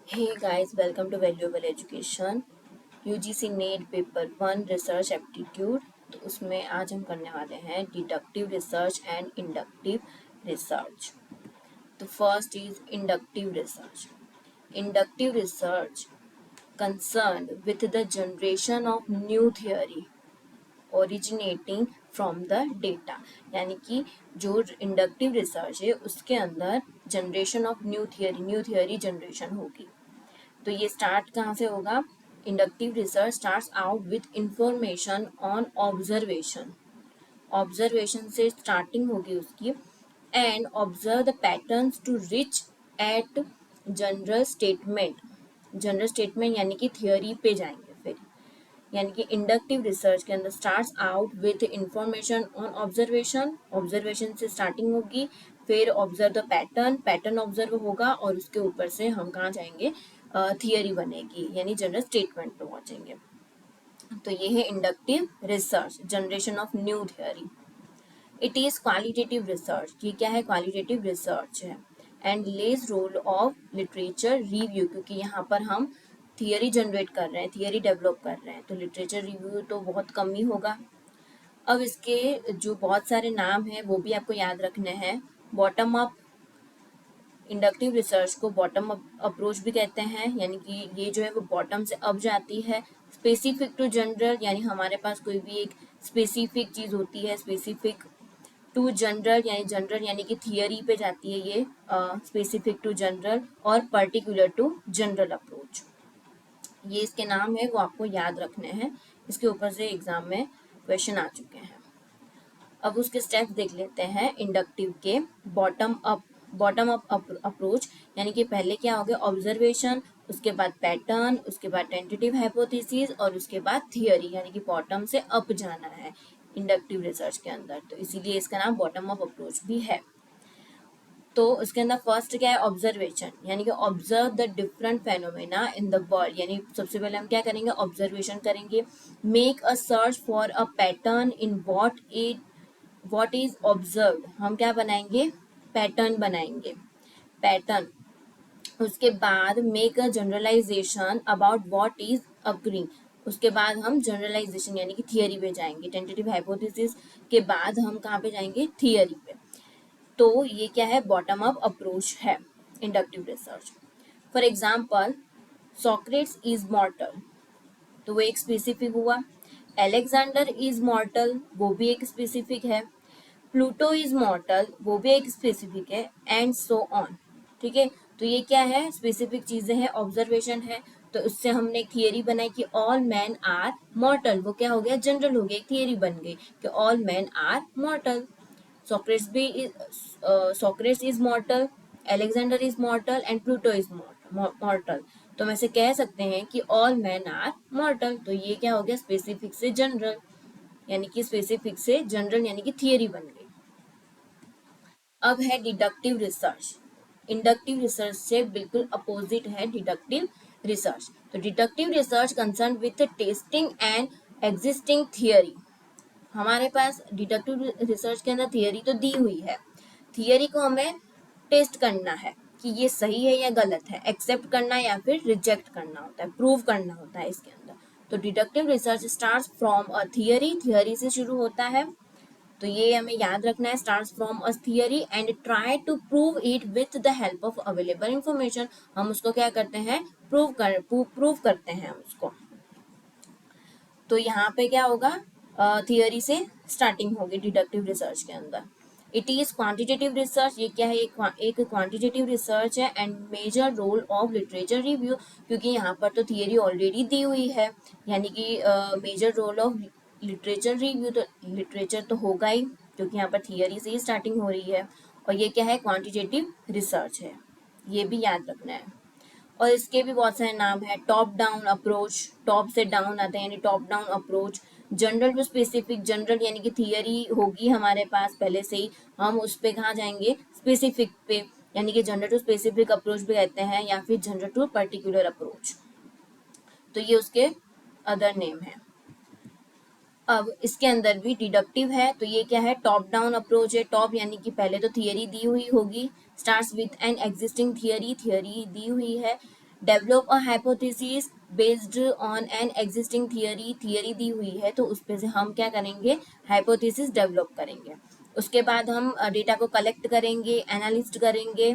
Hey guys, welcome to Valuable Education. UGC NET paper 1 research aptitude. तो उसमें आज हम करने वाले हैं deductive research and inductive research. तो first is inductive research. Inductive research concerned with the generation of new theory originating from the data, यानी कि जो इंडक्टिव रिसर्च है उसके अंदर generation of new theory generation होगी। तो ये स्टार्ट कहाँ से होगा? Inductive research starts out with information on observation. Observation से स्टार्टिंग होगी उसकी। And observe the patterns to reach at general statement. General statement यानी कि थियोरी पे जाएंगे फिर। यानी कि इंडक्टिव रिसर्च के अंदर starts out with information on observation. Observation से स्टार्टिंग होगी, फिर observe the pattern, pattern observe होगा और उसके ऊपर से हम कहाँ जाएंगे? थियरी बनेगी, यानी जनरल स्टेटमेंट पे पहुंचेंगे। तो ये है inductive research, generation of new theory. It is qualitative research. ये क्या है? क्वालिटेटिव रिसर्च है। And less role of literature review, क्योंकि यहाँ पर हम थियरी जनरेट कर रहे हैं, थियरी डेवलप कर रहे हैं, तो लिटरेचर रिव्यू तो बहुत कम ही होगा। अब इसके जो बहुत सारे नाम हैं वो भी आपको याद रखने हैं। बॉटम अप, इंडक्टिव रिसर्च को बॉटम अप अप्रोच भी कहते हैं, यानी कि ये जो है वो बॉटम से अप जाती है। स्पेसिफिक टू जनरल, यानी हमारे पास कोई भी एक स्पेसिफिक चीज होती है, स्पेसिफिक टू जनरल यानी जनरल यानी कि थियरी पे जाती है ये, स्पेसिफिक टू जनरल, और पर्टिकुलर टू जनरल अप्रोच। ये इसके नाम है, वो आपको याद रखने हैं, इसके ऊपर से एग्जाम में क्वेश्चन आ चुके हैं। अब उसके स्टेप्स देख लेते हैं इंडक्टिव के। बॉटम अप अप्रोच, यानी कि पहले क्या हो गया? ऑब्जर्वेशन, उसके बाद पैटर्न, उसके बाद टेंटेटिव हाइपोथेसिस और उसके बाद थियरी, यानी कि बॉटम से अप जाना है इंडक्टिव रिसर्च के अंदर, तो इसीलिए इसका नाम बॉटम अप अप्रोच भी है। तो उसके अंदर फर्स्ट क्या है? ऑब्जर्वेशन, यानी कि observe the different phenomena in the world, यानी सबसे पहले हम क्या करेंगे? ऑब्जर्वेशन करेंगे। Make a search for a pattern in what is observed, हम क्या बनाएंगे? पैटर्न बनाएंगे, पैटर्न। उसके बाद make a generalization about what is occurring, उसके बाद हम जनरलाइजेशन यानी कि थियरी पे जाएंगे। टेंटेटिव हाइपोथेसिस के बाद हम कहाँ पे जाएंगे? थियरी पे। तो ये क्या है? बॉटम अप अप्रोच है inductive research. For example, Socrates is मॉर्टल, तो वो एक स्पेसिफिक हुआ। एलेक्जेंडर इज मॉर्टल, वो भी एक स्पेसिफिक है। प्लूटो इज मॉर्टल, वो भी एक स्पेसिफिक है, एंड सो ऑन। ठीक है, तो ये क्या है? स्पेसिफिक चीजें हैं, ऑब्जर्वेशन है। तो उससे हमने एक थियरी बनाई कि ऑल मैन आर मॉर्टल, वो क्या हो गया? जनरल हो गया, एक थियरी बन गई कि all man are mortal. Socrates is mortal, Alexander is mortal and Pluto is mortal। तो हम ऐसे कह सकते हैं कि all men are mortal। तो ये क्या हो गया? स्पेसिफिक से जनरल, यानी कि स्पेसिफिक से जनरल यानी कि थियरी बन गई। अब है डिडक्टिव रिसर्च। इंडक्टिव रिसर्च से बिल्कुल अपोजिट है डिडक्टिव रिसर्च। तो deductive research concern with testing and existing theory. हमारे पास डिडक्टिव रिसर्च के अंदर थियरी तो दी हुई है, थियरी को हमें टेस्ट करना है कि ये सही है या गलत है, एक्सेप्ट करना या फिर रिजेक्ट करना होता है, प्रूव करना होता है इसके अंदर। तो deductive research starts from a theory, theory से शुरू होता है। तो ये हमें याद रखना है, starts from a theory and try to prove it with the help of available information. हम उसको क्या करते हैं? प्रूव करते हैं हम उसको। तो यहाँ पे क्या होगा? थियरी से स्टार्टिंग होगी डिडक्टिव रिसर्च के अंदर। इट इज क्वांटिटेटिव रिसर्च, ये क्या है? एक क्वांटिटेटिव रिसर्च है। And major role of literature review, क्योंकि यहाँ पर तो थियरी ऑलरेडी दी हुई है, यानी कि major role of literature review, तो लिटरेचर तो होगा ही, क्योंकि यहाँ पर थियरी से ही स्टार्टिंग हो रही है। और ये क्या है? क्वांटिटेटिव रिसर्च है, ये भी याद रखना है। और इसके भी बहुत सारे नाम है। टॉप डाउन अप्रोच, टॉप से डाउन आता है यानी top down approach. General to specific, general यानी कि थियरी होगी हमारे पास पहले से ही, हम उस पे कहाँ जाएंगे? स्पेसिफिक पे, यानी कि जनरल टू स्पेसिफिक अप्रोच भी कहते हैं, या फिर जनरल टू पर्टिकुलर अप्रोच। तो ये उसके अदर नेम है। अब इसके अंदर भी डिडक्टिव है, तो ये क्या है? टॉप डाउन अप्रोच है। टॉप यानी कि पहले तो थियरी दी हुई होगी, starts with an existing theory, theory दी हुई है। Develop a hypothesis based on an existing theory, theory दी हुई है तो उस पे से हम क्या करेंगे, हाइपोथेसिस डेवलप करेंगे। उसके बाद हम डेटा को कलेक्ट करेंगे, एनालिस्ट करेंगे,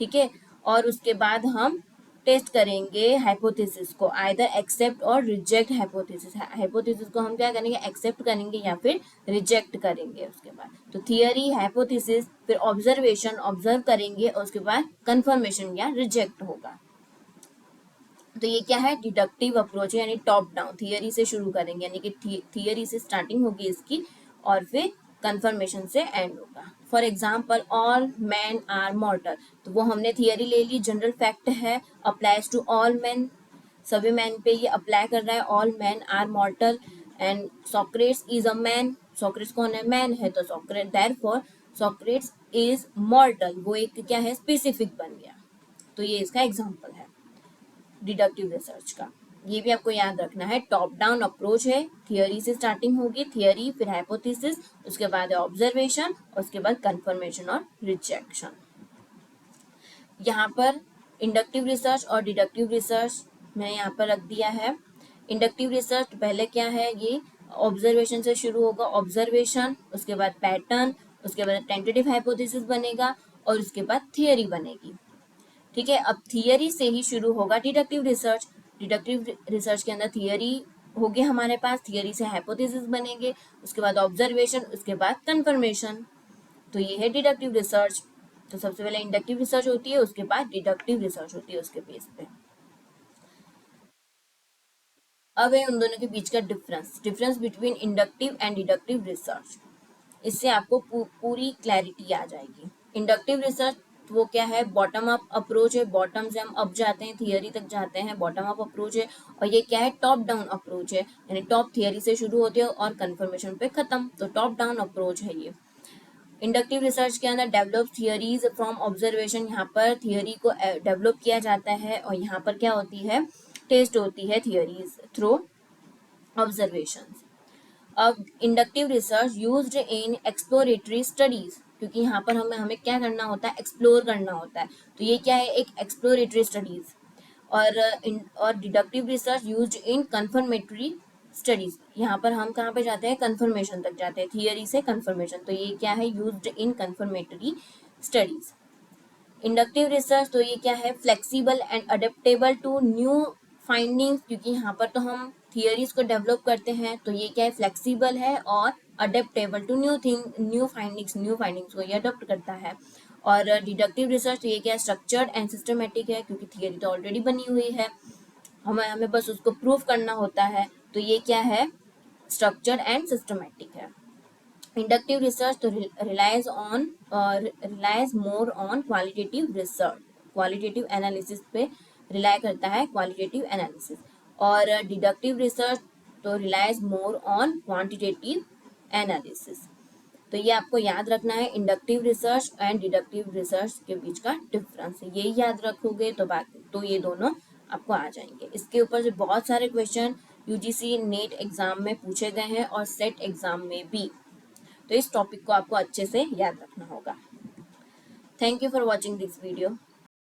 ठीक है, और उसके बाद हम टेस्ट करेंगे हाइपोथेसिस को, आइदर एक्सेप्ट और रिजेक्ट हाइपोथेसिस। हाइपोथेसिस को हम क्या करेंगे, एक्सेप्ट करेंगे या फिर रिजेक्ट करेंगे। उसके बाद तो थियरी, हाइपोथेसिस, फिर ऑब्जर्वेशन, ऑब्जर्व करेंगे और उसके बाद कंफर्मेशन या रिजेक्ट होगा। तो ये क्या है, डिडक्टिव अप्रोच है, यानी टॉप डाउन, थियरी से शुरू करेंगे, यानी कि थियरी से स्टार्टिंग होगी इसकी और फिर कंफर्मेशन से एंड होगा। For example, all man are mortal, तो वो हमने थियरी ले ली, जनरल फैक्ट है, अप्लाइज टू ऑल मैन, सभी मैन पे ये अप्लाई कर रहा है, all man are mortal and Socrates is a man, Socrates कौन है, मैन है, तो Socrates therefore Socrates is mortal, वो एक क्या है, स्पेसिफिक बन गया। तो ये इसका एग्जाम्पल है डिडक्टिव रिसर्च का। ये भी आपको याद रखना है, टॉप डाउन अप्रोच है, थियरी से स्टार्टिंग होगी, थियरी फिर हाइपोथेसिस, उसके बाद ऑब्जर्वेशन, उसके बाद कंफर्मेशन और रिजेक्शन। यहाँ पर इंडक्टिव रिसर्च और डिडक्टिव रिसर्च मैंने यहाँ पर रख दिया है। इंडक्टिव रिसर्च पहले क्या है, ये ऑब्जर्वेशन से शुरू होगा, ऑब्जर्वेशन, उसके बाद पैटर्न, उसके बाद टेंटेटिव हाइपोथेसिस बनेगा और उसके बाद थियरी बनेगी। ठीक है, अब थियरी से ही शुरू होगा डिडक्टिव रिसर्च। डिडक्टिव रिसर्च के अंदर थियरी होगी हमारे पास, थियरी से हाइपोथेसिस बनेंगे, उसके बाद ऑब्जर्वेशन, उसके बाद कंफर्मेशन। तो ये है डिडक्टिव रिसर्च। तो सबसे पहले इंडक्टिव रिसर्च होती है, उसके बाद डिडक्टिव रिसर्च होती है उसके बेस पे। अब है उन दोनों के बीच का difference, difference between inductive and deductive research. इससे आपको पूरी क्लैरिटी आ जाएगी। इंडक्टिव रिसर्च वो क्या है, बॉटम अप अप्रोच है, बॉटम से हम अप जाते हैं, थियरी तक जाते हैं, बॉटम अप अप्रोच है। और ये क्या है, टॉप डाउन अप्रोच है, यानी टॉप थियरी से शुरू होती है और कंफर्मेशन पे खत्म, तो टॉप डाउन अप्रोच है ये। इंडक्टिव रिसर्च के अंदर डेवलप थियरीज फ्रॉम ऑब्जर्वेशन, यहाँ पर थियरी को डेवलप किया जाता है और यहाँ पर क्या होती है, टेस्ट होती है थियरीज थ्रू ऑब्जर्वेशन। अब inductive research used in exploratory studies, क्योंकि यहाँ पर हमें क्या करना होता है, एक्सप्लोर करना होता है, तो ये क्या है, एक एक्सप्लोरेटरी स्टडीज। और deductive research used in confirmatory studies, यहाँ पर हम कहाँ पे जाते हैं, कंफर्मेशन तक जाते हैं, थियरी से कंफर्मेशन, तो ये क्या है, used in confirmatory studies. Inductive research तो ये क्या है, flexible and adaptable to new findings, क्योंकि यहाँ पर तो हम थियरीज को डेवलप करते हैं, तो ये क्या है, फ्लेक्सिबल है और अडेप्टेबल टू न्यू फाइंडिंग्स को ये अडोप्ट करता है। और डिडक्टिव रिसर्च तो ये क्या है, स्ट्रक्चर्ड एंड सिस्टमेटिक है, क्योंकि थियरी तो ऑलरेडी बनी हुई है, हमें हमें बस उसको प्रूव करना होता है, तो ये क्या है, स्ट्रक्चर्ड एंड सिस्टमेटिक है। इंडक्टिव रिसर्च तो relies more on qualitative research, qualitative analysis पे रिलाय करता है, क्वालिटेटिव एनालिसिस। और डिडक्टिव रिसर्च तो relies more on quantitative analysis. तो ये आपको याद रखना है, inductive research and deductive research के बीच का डिफरेंस है, यही याद रखोगे तो बाकी तो ये दोनों आपको आ जाएंगे। इसके ऊपर से बहुत सारे क्वेश्चन यूजीसी नेट एग्जाम में पूछे गए हैं और सेट एग्जाम में भी, तो इस टॉपिक को आपको अच्छे से याद रखना होगा। Thank you for watching this video.